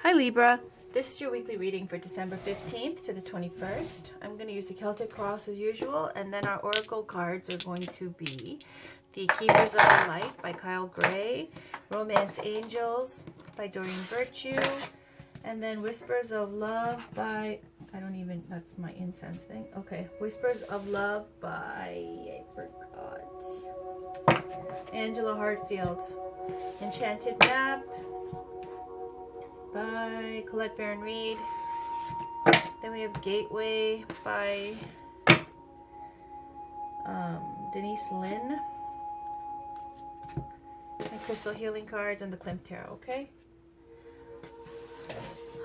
Hi Libra, this is your weekly reading for December 15th to the 21st. I'm going to use the Celtic Cross as usual, and then our oracle cards are going to be the Keepers of the Light by Kyle Gray, Romance Angels by Doreen Virtue, and then Whispers of Love by, that's my incense thing. Okay, Whispers of Love by, I forgot, Angela Hartfield, Enchanted Map by Colette Baron Reed. Then we have Gateway by Denise Lynn. And Crystal Healing Cards and the Klimt Tarot, okay?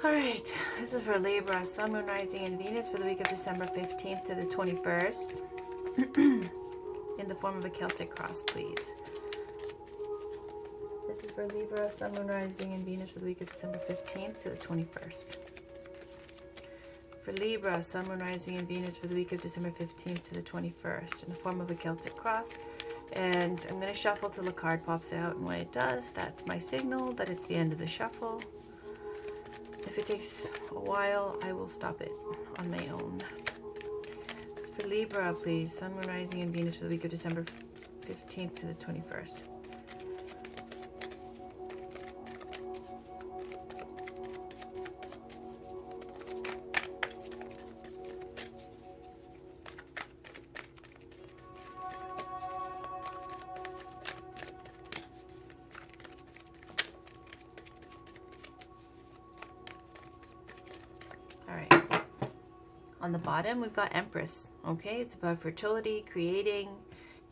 Alright, this is for Libra, Sun, Moon, Rising, and Venus for the week of December 15th to the 21st. In the form of a Celtic Cross, please. This is for Libra, Sun, Moon, Rising, and Venus for the week of December 15th to the 21st. For Libra, Sun, Moon, Rising, and Venus for the week of December 15th to the 21st in the form of a Celtic Cross. And I'm going to shuffle till the card pops out, and when it does, that's my signal that it's the end of the shuffle. If it takes a while, I will stop it on my own. It's for Libra, please. Sun, Moon, Rising, and Venus for the week of December 15th to the 21st. On the bottom, we've got Empress, okay? It's about fertility, creating,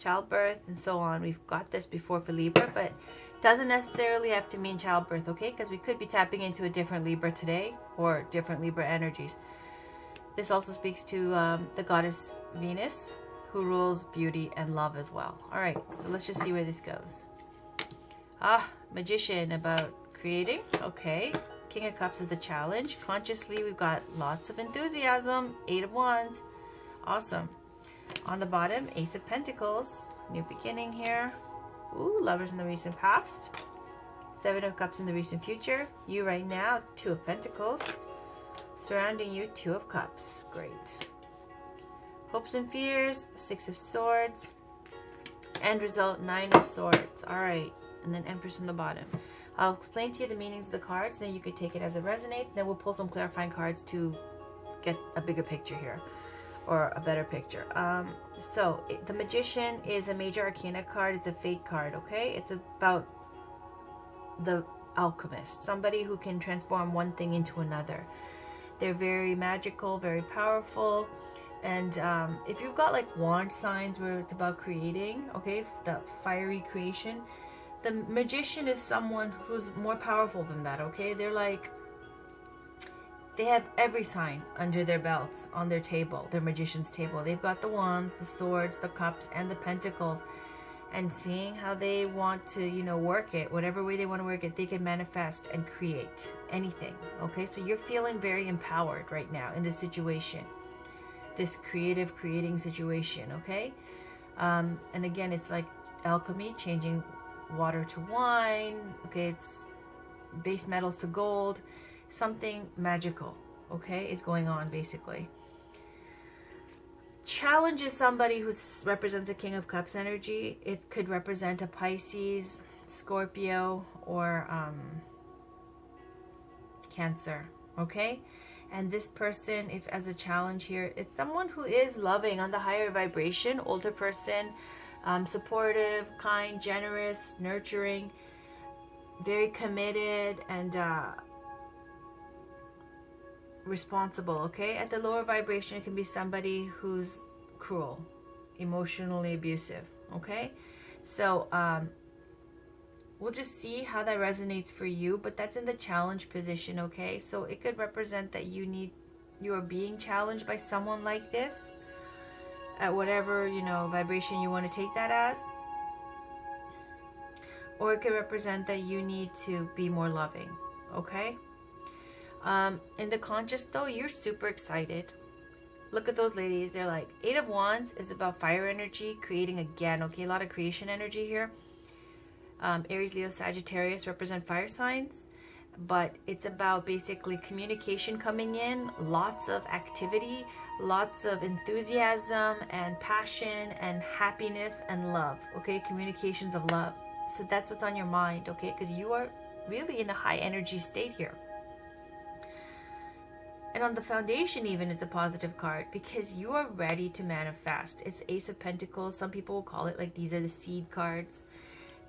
childbirth, and so on. We've got this before for Libra, but it doesn't necessarily have to mean childbirth, okay? Because we could be tapping into a different Libra today, or different Libra energies. This also speaks to the goddess Venus, who rules beauty and love as well. All right, so let's just see where this goes. Magician, about creating, okay. King of Cups is the challenge. Consciously, we've got lots of enthusiasm. 8 of Wands. Awesome. On the bottom, Ace of Pentacles. New beginning here. Ooh, Lovers in the recent past. 7 of Cups in the recent future. You right now, 2 of Pentacles. Surrounding you, 2 of Cups. Great. Hopes and fears, 6 of Swords. End result, 9 of Swords. All right. And then Empress in the bottom. I'll explain to you the meanings of the cards, then you could take it as it resonates, then we'll pull some clarifying cards to get a bigger picture here, or a better picture. The Magician is a major arcana card. It's a fate card, okay? It's about the alchemist, somebody who can transform one thing into another. They're very magical, very powerful, and if you've got like wand signs where it's about creating, okay, the fiery creation, the Magician is someone who's more powerful than that, okay? They're like, they have every sign under their belts, on their table, their Magician's table. They've got the Wands, the Swords, the Cups, and the Pentacles. And seeing how they want to, work it, whatever way they want to work it, they can manifest and create anything, okay? So you're feeling very empowered right now in this situation, this creating situation, okay? And again, it's like alchemy, changing water to wine, okay, it's base metals to gold, something magical, okay, is going on basically. Challenge is somebody who represents a King of Cups energy. It could represent a Pisces, Scorpio, or Cancer, okay? And this person, if as a challenge here, it's someone who is loving on the higher vibration, older person, supportive, kind, generous, nurturing, very committed, and responsible, okay? At the lower vibration, it can be somebody who's cruel, emotionally abusive, okay? So we'll just see how that resonates for you, but that's in the challenge position, okay? So it could represent that you are being challenged by someone like this, at whatever, vibration you want to take that as. Or it could represent that you need to be more loving, okay? In the conscious, though, you're super excited. Look at those ladies. They're like, 8 of Wands is about fire energy, creating again, okay? A lot of creation energy here. Aries, Leo, Sagittarius represent fire signs. but it's about basically communication coming in, lots of activity, lots of enthusiasm and passion and happiness and love, okay? Communications of love. So that's what's on your mind, okay? Because you are really in a high energy state here. And on the foundation even, it's a positive card because you are ready to manifest. It's Ace of Pentacles. Some people will call it like these are the seed cards.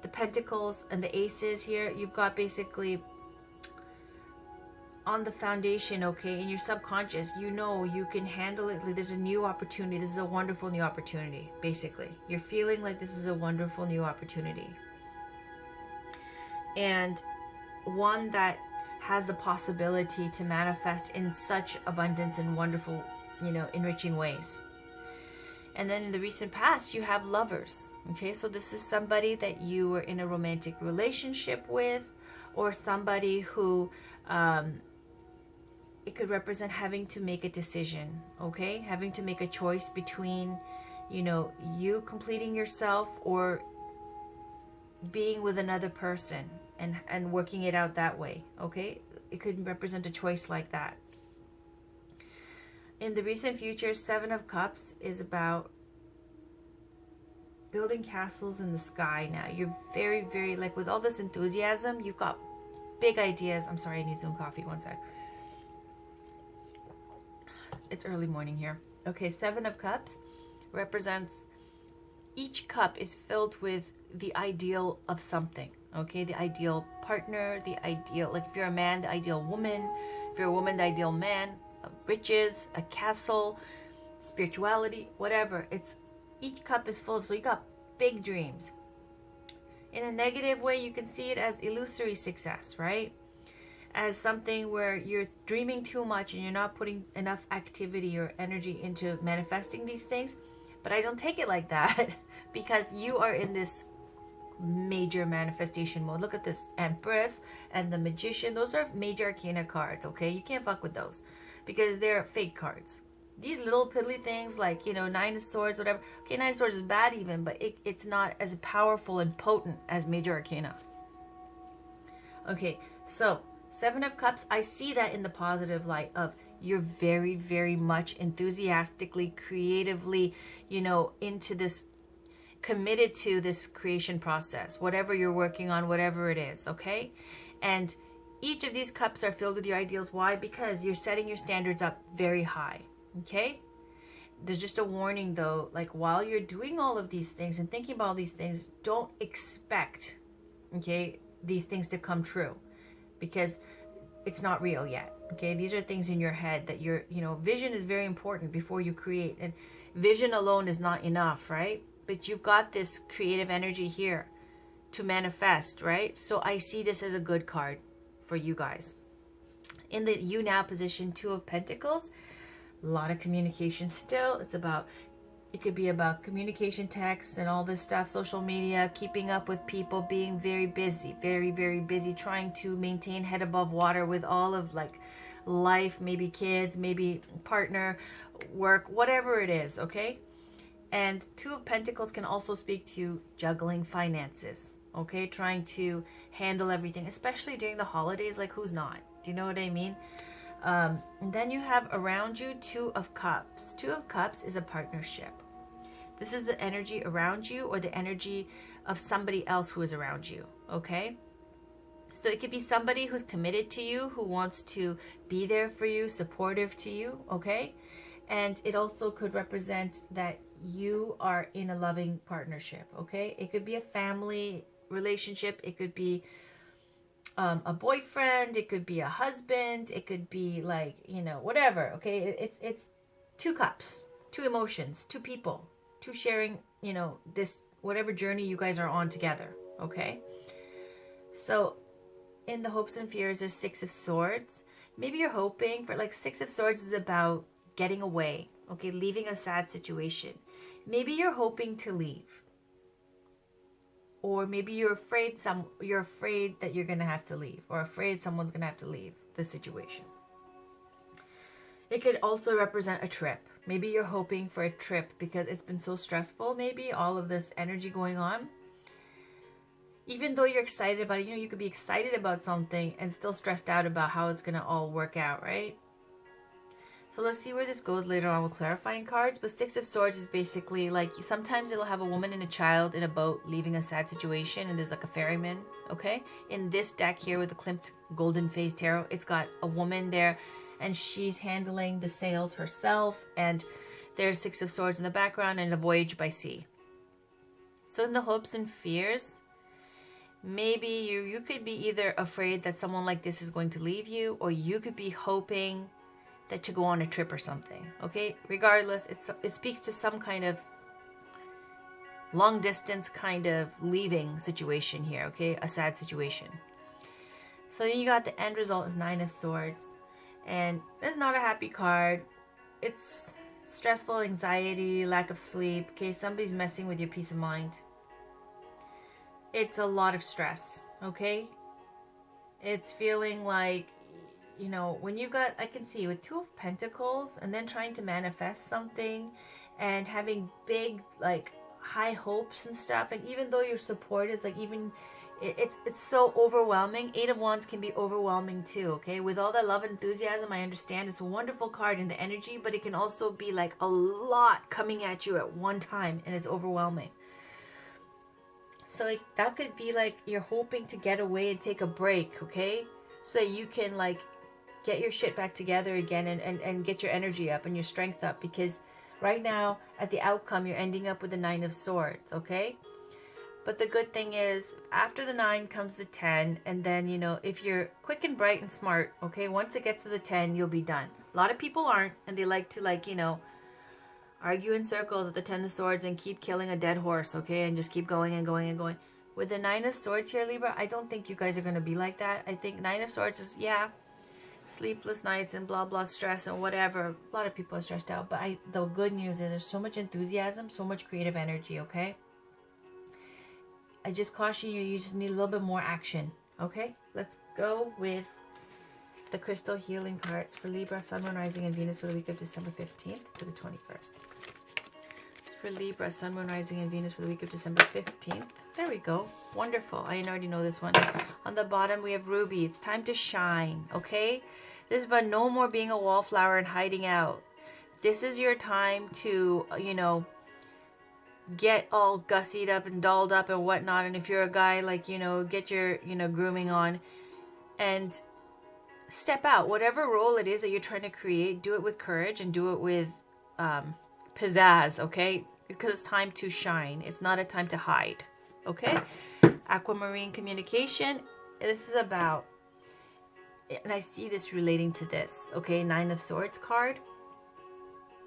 The Pentacles and the Aces here, you've got basically on the foundation, okay, in your subconscious, you know you can handle it. Like there's a new opportunity. This is a wonderful new opportunity, basically. You're feeling like this is a wonderful new opportunity. And one that has the possibility to manifest in such abundance and wonderful, you know, enriching ways. And then in the recent past, you have lovers. Okay, so this is somebody that you were in a romantic relationship with, or somebody who it could represent having to make a decision, okay? Having to make a choice between, you know, you completing yourself or being with another person and working it out that way, okay? It could represent a choice like that. In the recent future, Seven of Cups is about building castles in the sky now. You're very, very, like with all this enthusiasm, you've got big ideas. I'm sorry, I need some coffee. One sec. It's early morning here. Okay, Seven of Cups represents, each cup is filled with the ideal of something. Okay, the ideal partner, the ideal, like if you're a man, the ideal woman. If you're a woman, the ideal man. Riches, a castle, spirituality, whatever. It's, each cup is full of, so you got big dreams. In a negative way, you can see it as illusory success, right? As something where you're dreaming too much and you're not putting enough activity or energy into manifesting these things. But I don't take it like that because you are in this major manifestation mode. Look at this Empress and the Magician. Those are major arcana cards, okay? You can't fuck with those because they're fake cards. These little piddly things like, you know, Nine of Swords, whatever. Okay, Nine of Swords is bad even, but it's not as powerful and potent as major arcana. Okay, so Seven of Cups, I see that in the positive light of you're very, very much enthusiastically, creatively, you know, into this, committed to this creation process, whatever you're working on, whatever it is, okay? And each of these cups are filled with your ideals. Why? Because you're setting your standards up very high, okay? There's just a warning though, like while you're doing all of these things and thinking about all these things, don't expect, okay, these things to come true because it's not real yet, okay? These are things in your head that you're, you know, vision is very important before you create, and vision alone is not enough, right? But you've got this creative energy here to manifest, right? So I see this as a good card for you guys. In the you now position, Two of Pentacles, a lot of communication still. It's about, it could be about communication, texts and all this stuff, social media, keeping up with people, being very busy, very, very busy, trying to maintain head above water with all of like life, maybe kids, maybe partner, work, whatever it is, okay? And Two of Pentacles can also speak to juggling finances, okay? Trying to handle everything, especially during the holidays, like who's not? Do you know what I mean? And then you have around you Two of Cups. Two of Cups is a partnership. This is the energy around you or the energy of somebody else who is around you, okay? So it could be somebody who's committed to you, who wants to be there for you, supportive to you, okay? And it also could represent that you are in a loving partnership, okay? It could be a family relationship. It could be a boyfriend. It could be a husband. It could be like, you know, whatever, okay? It's two cups, two emotions, two people, two sharing, you know, this, whatever journey you guys are on together, okay? So in the hopes and fears, there's Six of Swords. Maybe you're hoping for, like, Six of Swords is about getting away, okay? Leaving a sad situation. Maybe you're hoping to leave. Or maybe you're afraid that you're going to have to leave, or afraid someone's going to have to leave the situation. It could also represent a trip. Maybe you're hoping for a trip because it's been so stressful, maybe all of this energy going on. even though you're excited about it, you know, you could be excited about something and still stressed out about how it's going to all work out, right? So let's see where this goes later on with clarifying cards. But Six of Swords is basically like, sometimes it'll have a woman and a child in a boat leaving a sad situation, and there's like a ferryman, okay? In this deck here with the Klimt Golden Phase Tarot, it's got a woman there, and she's handling the sails herself, and there's Six of Swords in the background and a voyage by sea. So in the hopes and fears, maybe you could be either afraid that someone like this is going to leave you, or you could be hoping that to go on a trip or something, okay? Regardless, it speaks to some kind of long distance kind of leaving situation here, okay? A sad situation. So then you got the end result is Nine of Swords, and it's not a happy card. It's stressful, anxiety, lack of sleep, okay? Somebody's messing with your peace of mind. It's a lot of stress, okay? It's feeling like, you know, when you got, I can see with Two of Pentacles and then trying to manifest something and having big, like, high hopes and stuff. And even though your support is like, even, it's so overwhelming. Eight of Wands can be overwhelming too, okay? With all that love and enthusiasm, I understand it's a wonderful card in the energy, but it can also be like a lot coming at you at one time, and it's overwhelming. So like, that could be like you're hoping to get away and take a break, okay? So that you can like get your shit back together again and get your energy up and your strength up, because right now at the outcome you're ending up with the Nine of Swords, okay? But the good thing is after the 9 comes the 10, and then, you know, if you're quick and bright and smart, okay, once it gets to the 10 you'll be done. A lot of people aren't, and they like to, like, you know, argue in circles at the 10 of Swords and keep killing a dead horse, okay, and just keep going and going and going. With the Nine of Swords here, Libra, I don't think you guys are going to be like that. I think Nine of Swords is, yeah, sleepless nights and blah blah stress and whatever. A lot of people are stressed out, but the good news is there's so much enthusiasm, so much creative energy, okay? I just caution you, you just need a little bit more action, okay? Let's go with the crystal healing cards for Libra, Sun, Moon, Rising, and Venus for the week of December 15th to the 21st. For Libra, Sun, Moon, Rising, and Venus for the week of December 15th. There we go. Wonderful. I already know this one. On the bottom, we have Ruby. It's time to shine, okay? This is about no more being a wallflower and hiding out. This is your time to, you know, get all gussied up and dolled up and whatnot. And if you're a guy, like, you know, get your, you know, grooming on and step out. Whatever role it is that you're trying to create, do it with courage and do it with pizzazz, okay? Because it's time to shine. It's not a time to hide, okay? Aquamarine communication. This is about, and I see this relating to this, okay? Nine of Swords card.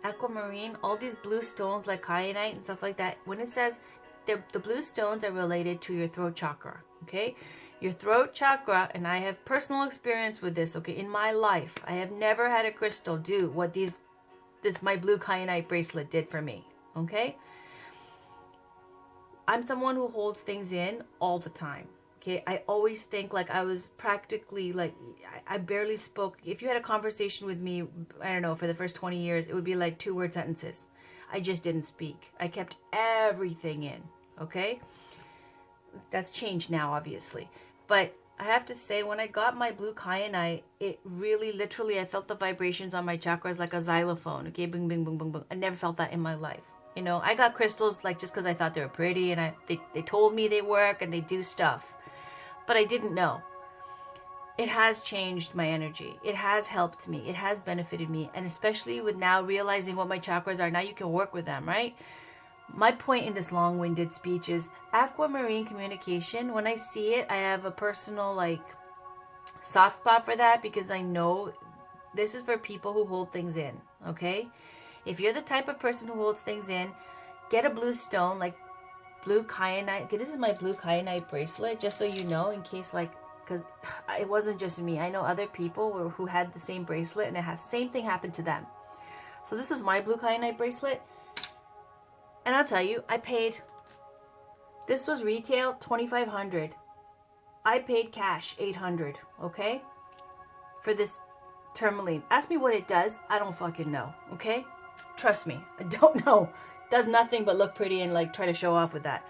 Aquamarine, all these blue stones like kyanite and stuff like that, when it says the blue stones are related to your throat chakra, okay? Your throat chakra, and I have personal experience with this, okay? In my life, I have never had a crystal do what my blue kyanite bracelet did for me, okay? I'm someone who holds things in all the time, okay? I always think like I was practically like, I barely spoke. If you had a conversation with me, I don't know, for the first 20 years, it would be like 2-word sentences. I just didn't speak. I kept everything in, okay? That's changed now, obviously. But I have to say, when I got my blue kyanite, it really, literally, I felt the vibrations on my chakras like a xylophone, okay? Bing, bing, boom, boom, boom. I never felt that in my life. You know, I got crystals like just because I thought they were pretty, and they told me they work and they do stuff. But I didn't know. It has changed my energy. It has helped me. It has benefited me. And especially with now realizing what my chakras are, now you can work with them, right? My point in this long-winded speech is aquamarine communication. When I see it, I have a personal, like, soft spot for that, because I know this is for people who hold things in, okay? If you're the type of person who holds things in, get a blue stone, like blue kyanite. Okay, this is my blue kyanite bracelet, just so you know, in case, like, because it wasn't just me. I know other people who had the same bracelet, and the same thing happened to them. So this is my blue kyanite bracelet. And I'll tell you, I paid, this was retail $2,500. I paid cash $800, okay? For this tourmaline. Ask me what it does. I don't fucking know, okay? Trust me, I don't know. Does nothing but look pretty and like try to show off with that.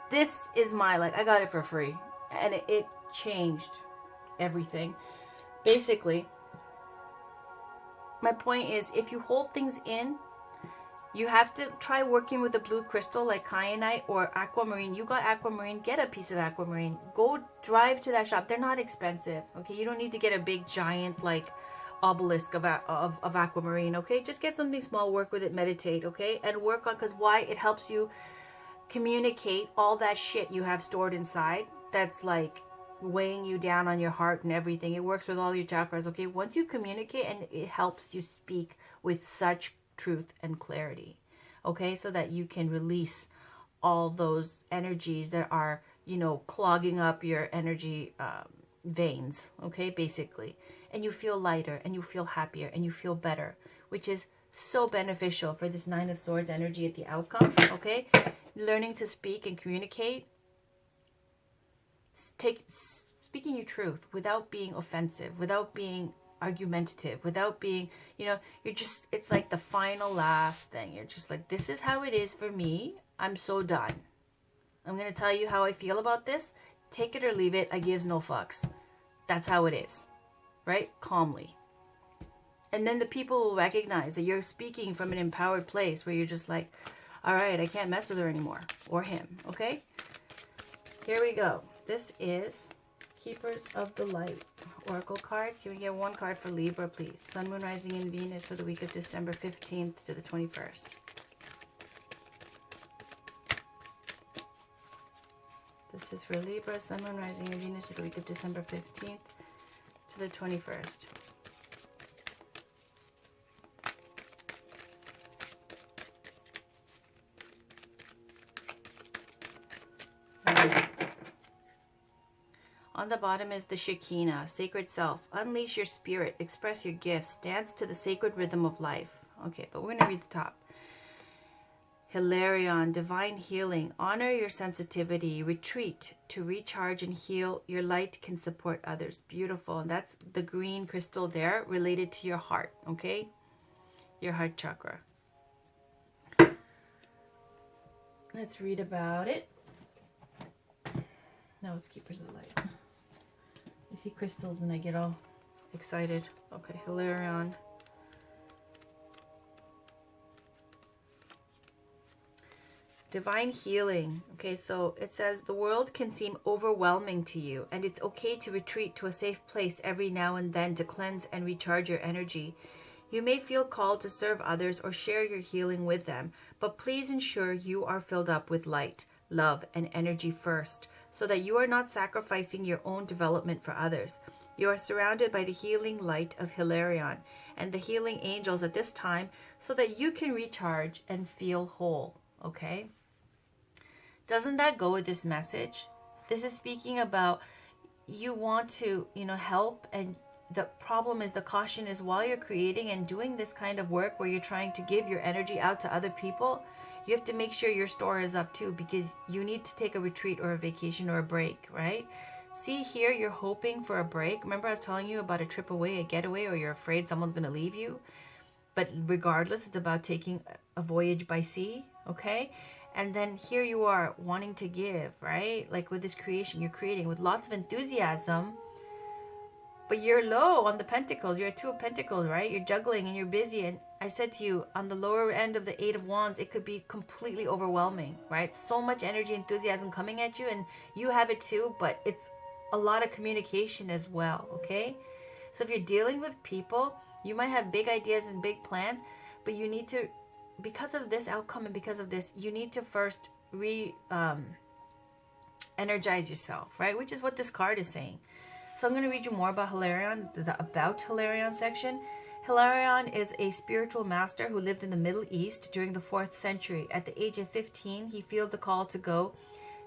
This is my, like, I got it for free. And it changed everything. Basically, my point is, if you hold things in, you have to try working with a blue crystal like kyanite or aquamarine. You got aquamarine, get a piece of aquamarine. Go drive to that shop. They're not expensive, okay? You don't need to get a big giant like obelisk of aquamarine, okay? Just get something small, work with it, meditate, okay? And work on, because why? It helps you communicate all that shit you have stored inside that's like weighing you down on your heart and everything. It works with all your chakras, okay? Once you communicate, and it helps you speak with such truth and clarity, okay, so that you can release all those energies that are, you know, clogging up your energy veins, okay, basically, and you feel lighter and you feel happier and you feel better, which is so beneficial for this Nine of Swords energy at the outcome, okay? Learning to speak and communicate, speaking your truth without being offensive, without being argumentative, without being, you know, you're just, it's like the final last thing. You're just like, this is how it is for me. I'm so done. I'm going to tell you how I feel about this. Take it or leave it. I gives no fucks. That's how it is, right? Calmly. And then the people will recognize that you're speaking from an empowered place where you're just like, all right, I can't mess with her anymore, or him, okay? Here we go. This is Keepers of the Light Oracle card. Can we get one card for Libra, please? Sun, Moon, Rising, and Venus for the week of December 15th to the 21st. This is for Libra, Sun, Moon, Rising, and Venus for the week of December 15th to the 21st. On the bottom is the Shekinah, sacred self. Unleash your spirit, express your gifts, dance to the sacred rhythm of life. Okay, but we're going to read the top. Hilarion, divine healing. Honor your sensitivity. Retreat to recharge and heal. Your light can support others. Beautiful. And that's the green crystal there, related to your heart, okay? Your heart chakra. Let's read about it. Now it's Keepers of the Light. I see crystals and I get all excited. Okay, Hilarion. Divine healing. Okay, so it says the world can seem overwhelming to you, and it's okay to retreat to a safe place every now and then to cleanse and recharge your energy. You may feel called to serve others or share your healing with them, but please ensure you are filled up with light, love, and energy first, so that you are not sacrificing your own development for others. You are surrounded by the healing light of Hilarion and the healing angels at this time so that you can recharge and feel whole, okay? Doesn't that go with this message? This is speaking about you want to, you know, help, and the problem is, the caution is, while you're creating and doing this kind of work where you're trying to give your energy out to other people, you have to make sure your store is up too, because you need to take a retreat or a vacation or a break, right? See here, you're hoping for a break. Remember I was telling you about a trip away, a getaway, or you're afraid someone's going to leave you? But regardless, it's about taking a voyage by sea, okay? And then here you are wanting to give, right? Like with this creation, you're creating with lots of enthusiasm, but you're low on the pentacles. You're a Two of Pentacles, right? You're juggling and you're busy. And I said to you, on the lower end of the Eight of Wands, it could be completely overwhelming, right? So much energy, enthusiasm coming at you, and you have it too, but it's a lot of communication as well, okay? So if you're dealing with people, you might have big ideas and big plans, but you need to, because of this outcome and because of this, you need to first energize yourself, right? Which is what this card is saying. So I'm going to read you more about Hilarion, the About Hilarion section. Hilarion is a spiritual master who lived in the Middle East during the 4th century. At the age of 15, he felt the call to go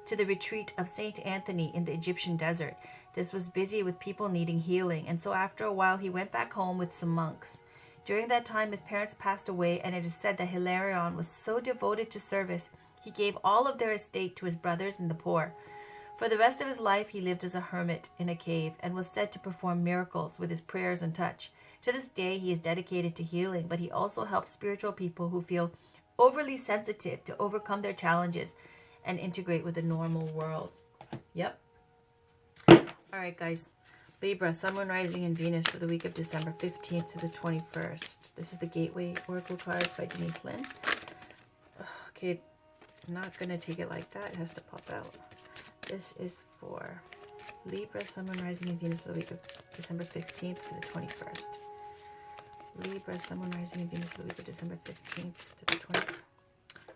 to the retreat of Saint Anthony in the Egyptian desert. This was busy with people needing healing, and so after a while he went back home with some monks. During that time, his parents passed away, and it is said that Hilarion was so devoted to service, he gave all of their estate to his brothers and the poor. For the rest of his life, he lived as a hermit in a cave and was said to perform miracles with his prayers and touch. To this day, he is dedicated to healing, but he also helps spiritual people who feel overly sensitive to overcome their challenges and integrate with the normal world. Yep. All right, guys. Libra, Sun, Moon, Rising, and Venus for the week of December 15th to the 21st. This is the Gateway Oracle cards by Denise Lynn. Okay, I'm not going to take it like that. It has to pop out. This is for Libra, Sun, Moon, Rising, and Venus for the week of December 15th to the 21st. Libra, Sun, Moon, Rising, and Venus for the week of December 15th to the 21st.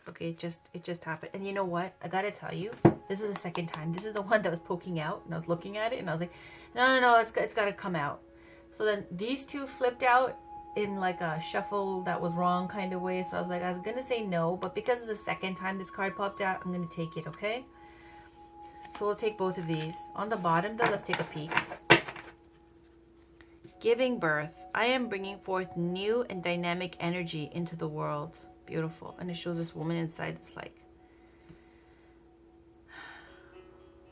Okay, it just happened. And you know what? I got to tell you, this was the second time. This is the one that was poking out, and I was looking at it, and I was like, no, it's got to come out. So then these two flipped out in like a shuffle that was wrong kind of way. So I was like, I was going to say no, but because it's the second time this card popped out, I'm going to take it, okay? So we'll take both of these. On the bottom, though, let's take a peek. Giving birth. I am bringing forth new and dynamic energy into the world. Beautiful. And it shows this woman inside. It's like,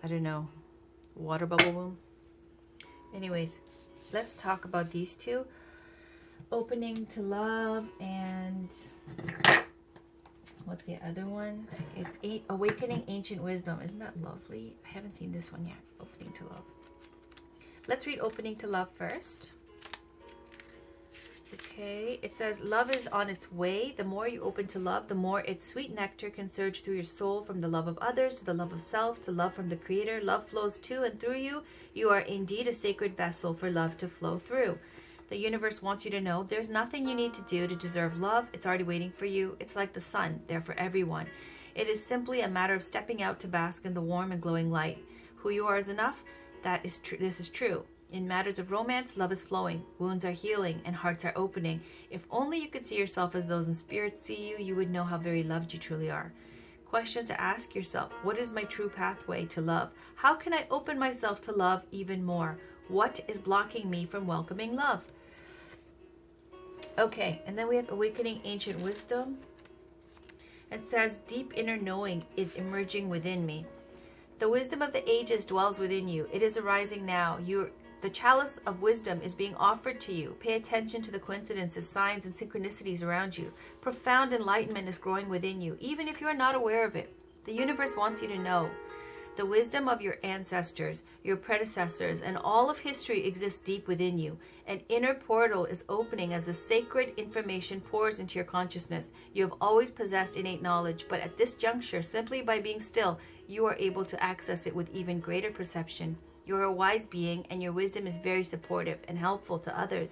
I don't know, water bubble womb. Anyways, let's talk about these two. Opening to love, and what's the other one? It's Awakening Ancient Wisdom. Isn't that lovely? I haven't seen this one yet. Opening to love. Let's read Opening to Love first. Okay, it says, love is on its way. The more you open to love, the more its sweet nectar can surge through your soul, from the love of others to the love of self to love from the Creator. Love flows to and through you. You are indeed a sacred vessel for love to flow through. The universe wants you to know there's nothing you need to do to deserve love. It's already waiting for you. It's like the sun, there for everyone. It is simply a matter of stepping out to bask in the warm and glowing light. Who you are is enough. That is true. This is true. In matters of romance, love is flowing, wounds are healing, and hearts are opening. If only you could see yourself as those in spirit see you, you would know how very loved you truly are. Questions to ask yourself. What is my true pathway to love? How can I open myself to love even more? What is blocking me from welcoming love? Okay, and then we have Awakening Ancient Wisdom. It says, deep inner knowing is emerging within me. The wisdom of the ages dwells within you. It is arising now. The chalice of wisdom is being offered to you. Pay attention to the coincidences, signs, and synchronicities around you. Profound enlightenment is growing within you, even if you are not aware of it. The universe wants you to know. The wisdom of your ancestors, your predecessors, and all of history exists deep within you. An inner portal is opening as the sacred information pours into your consciousness. You have always possessed innate knowledge, but at this juncture, simply by being still, you are able to access it with even greater perception. You are a wise being, and your wisdom is very supportive and helpful to others.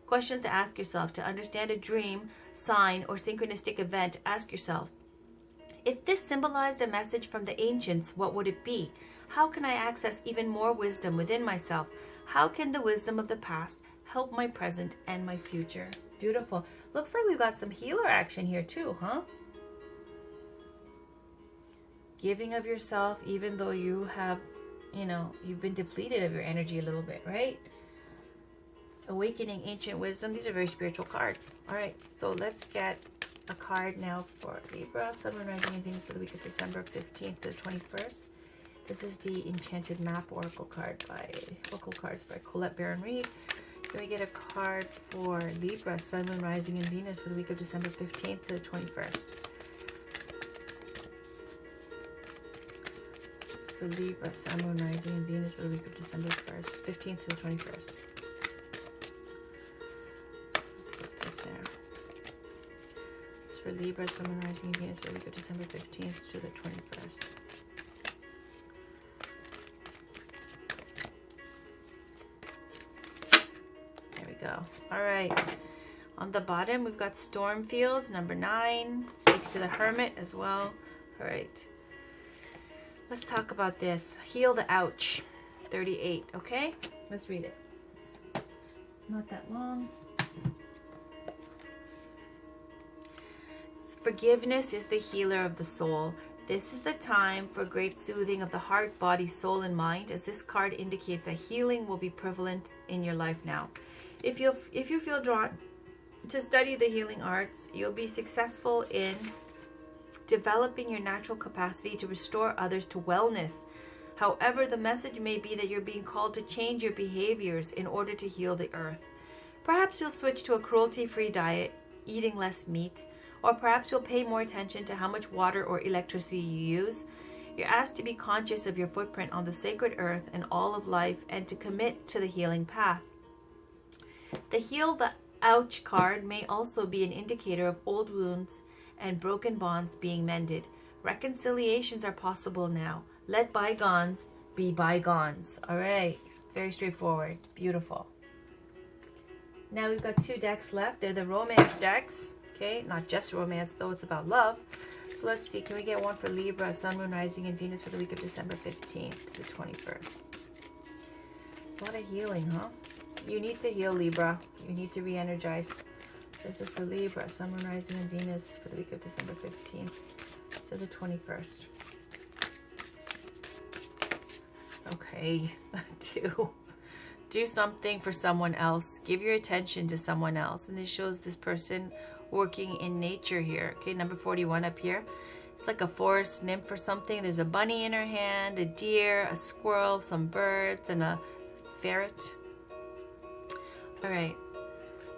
Questions to ask yourself. To understand a dream, sign, or synchronistic event, ask yourself, if this symbolized a message from the ancients, what would it be? How can I access even more wisdom within myself? How can the wisdom of the past help my present and my future? Beautiful. Looks like we've got some healer action here too, huh? Giving of yourself, even though you have, you've been depleted of your energy a little bit, right? Awakening Ancient Wisdom. These are very spiritual cards. All right, so let's get a card now for Libra, Sun, Moon, Rising, and Venus for the week of December 15th to the 21st. This is the Enchanted Map Oracle cards by Colette Baron Reed. Then we get a card for Libra, Sun, Moon, Rising, and Venus for the week of December 15th to the 21st. For Libra, Sun, Moon, Rising, and Venus for the week of December 15th to the 21st. Put this there. It's for Libra, Sun, Moon, Rising, and Venus for the week of December 15th to the 21st. There we go. All right. On the bottom, we've got Storm Fields, number 9. Speaks to the Hermit as well. All right. Let's talk about this. Heal the Ouch, 38, okay? Let's read it. Not that long. Forgiveness is the healer of the soul. This is the time for great soothing of the heart, body, soul, and mind, as this card indicates that healing will be prevalent in your life now. If you feel drawn to study the healing arts, you'll be successful in developing your natural capacity to restore others to wellness. However, the message may be that you're being called to change your behaviors in order to heal the earth. Perhaps you'll switch to a cruelty-free diet, eating less meat, Or perhaps you'll pay more attention to how much water or electricity you use. You're asked to be conscious of your footprint on the sacred earth and all of life, and to commit to the healing path. The Heal the Ouch card may also be an indicator of old wounds and broken bonds being mended. Reconciliations are possible now. Let bygones be bygones. All right, very straightforward. Beautiful. Now we've got 2 decks left. They're the romance decks. Okay, not just romance though, it's about love. So let's see, can we get one for Libra, Sun, Moon, Rising, and Venus for the week of December 15th to 21st? A lot of healing, huh? You need to heal, Libra. You need to re-energize. This is for Libra, Sun, Moon, Rising, and Venus for the week of December 15th to the 21st. Okay, do something for someone else. Give your attention to someone else. And this shows this person working in nature here. Okay, number 41 up here. It's like a forest nymph or something. There's a bunny in her hand, a deer, a squirrel, some birds, and a ferret. All right.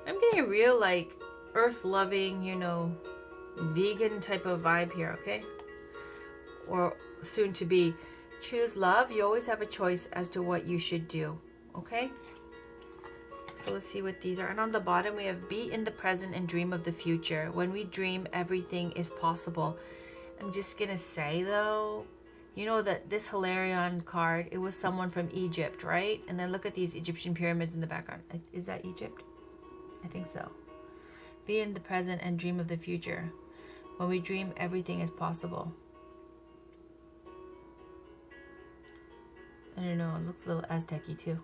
I'm getting a real like earth-loving, you know, vegan type of vibe here, okay? Or soon to be. Choose love. You always have a choice as to what you should do, okay? So let's see what these are. And on the bottom, we have be in the present and dream of the future. When we dream, everything is possible. I'm just going to say, though, you know that this Hilarion card, it was someone from Egypt, right? And then look at these Egyptian pyramids in the background. Is that Egypt? I think so. Be in the present and dream of the future. When we dream, everything is possible. I don't know. It looks a little Aztec-y, too.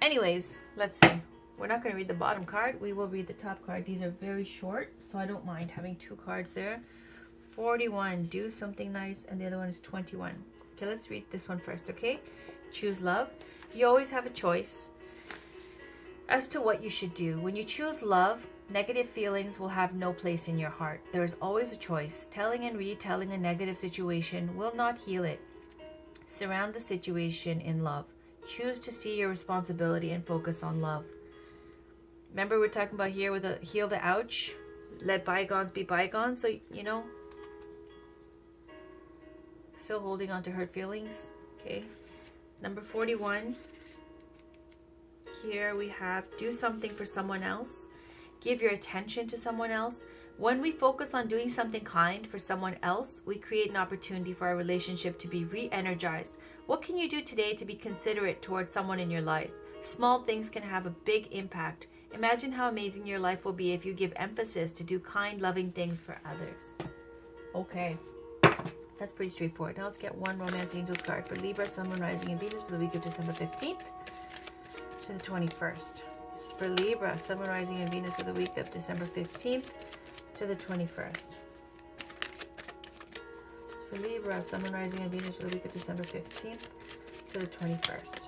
Anyways, let's see. We're not going to read the bottom card. We will read the top card. These are very short, so I don't mind having 2 cards there. 41, do something nice, and the other one is 21. Okay, let's read this one first, okay? Choose love. You always have a choice as to what you should do. When you choose love, negative feelings will have no place in your heart. There is always a choice. Telling and retelling a negative situation will not heal it. Surround the situation in love. Choose to see your responsibility and focus on love. Remember we're talking about here with a heal the ouch. Let bygones be bygones. So, you know, still holding on to hurt feelings. Okay. Number 41. Here we have do something for someone else. Give your attention to someone else. When we focus on doing something kind for someone else, we create an opportunity for our relationship to be re-energized. What can you do today to be considerate towards someone in your life? Small things can have a big impact. Imagine how amazing your life will be if you give emphasis to do kind, loving things for others. Okay, that's pretty straightforward. Now let's get one Romance Angels card for Libra, Sun, Moon, Rising, and Venus for the week of December 15th to the 21st. This is for Libra, Sun, Moon, Rising, and Venus for the week of December 15th to the 21st. For Libra, Sun, Moon, Rising, and Venus for the week of December 15th to the 21st.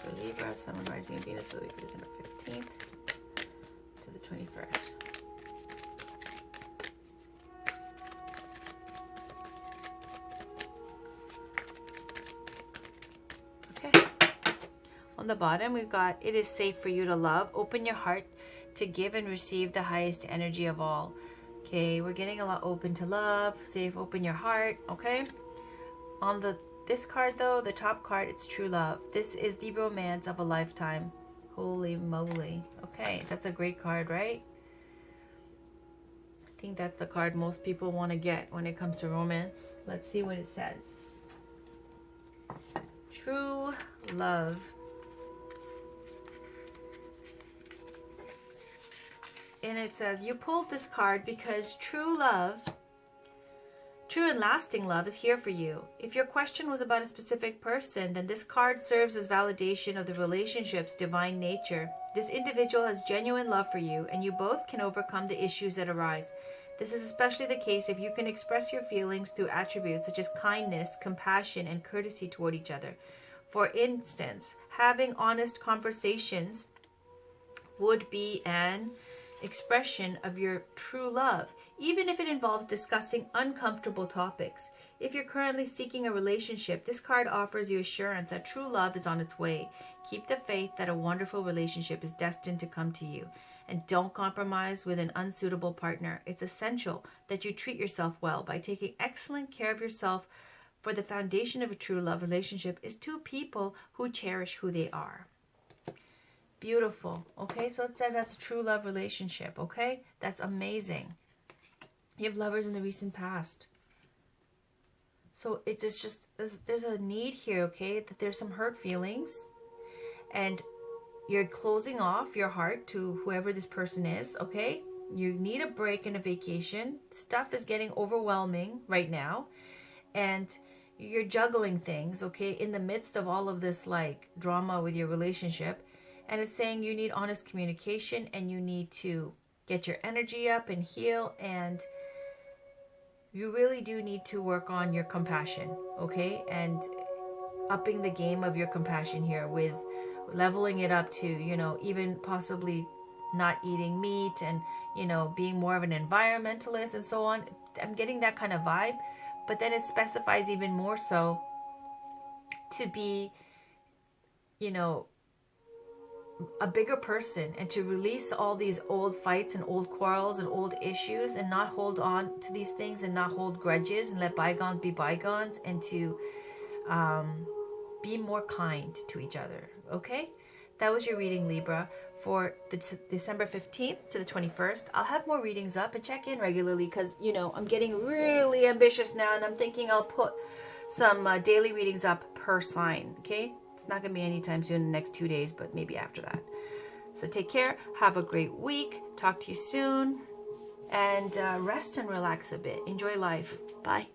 For Libra, Sun, Moon, Rising, and Venus for the week of December 15th to the 21st. On the bottom, we've got, it is safe for you to love. Open your heart to give and receive the highest energy of all. Okay, we're getting a lot open to love. Safe, open your heart, okay? On this card, though, the top card, it's true love. This is the romance of a lifetime. Holy moly. Okay, that's a great card, right? I think that's the card most people want to get when it comes to romance. Let's see what it says. True love. And it says, you pulled this card because true love, true and lasting love is here for you. If your question was about a specific person, then this card serves as validation of the relationship's divine nature. This individual has genuine love for you, and you both can overcome the issues that arise. This is especially the case if you can express your feelings through attributes such as kindness, compassion, and courtesy toward each other. For instance, having honest conversations would be an expression of your true love. even if it involves discussing uncomfortable topics. If you're currently seeking a relationship, this card offers you assurance that true love is on its way. Keep the faith that a wonderful relationship is destined to come to you. And don't compromise with an unsuitable partner. It's essential that you treat yourself well by taking excellent care of yourself, for the foundation of a true love relationship is two people who cherish who they are. Beautiful. Okay, so it says that's a true love relationship. Okay, that's amazing. You have lovers in the recent past. So it's just, there's a need here, okay, that there's some hurt feelings. And you're closing off your heart to whoever this person is, okay? You need a break and a vacation. Stuff is getting overwhelming right now. And you're juggling things, okay, in the midst of all of this, like, drama with your relationship. And it's saying you need honest communication and you need to get your energy up and heal. And you really do need to work on your compassion, okay? And upping the game of your compassion here with leveling it up to, you know, even possibly not eating meat and, you know, being more of an environmentalist and so on. I'm getting that kind of vibe. But then it specifies even more so to be, you know, a bigger person and to release all these old fights and old quarrels and old issues and not hold on to these things and not hold grudges and let bygones be bygones, and to be more kind to each other. Okay, that was your reading, Libra, for the December 15th to the 21st. I'll have more readings up, and check in regularly because, you know, I'm getting really ambitious now, and I'm thinking I'll put some daily readings up per sign. Okay, it's not going to be anytime soon in the next 2 days, but maybe after that. So take care, have a great week, talk to you soon, and rest and relax a bit. Enjoy life. Bye.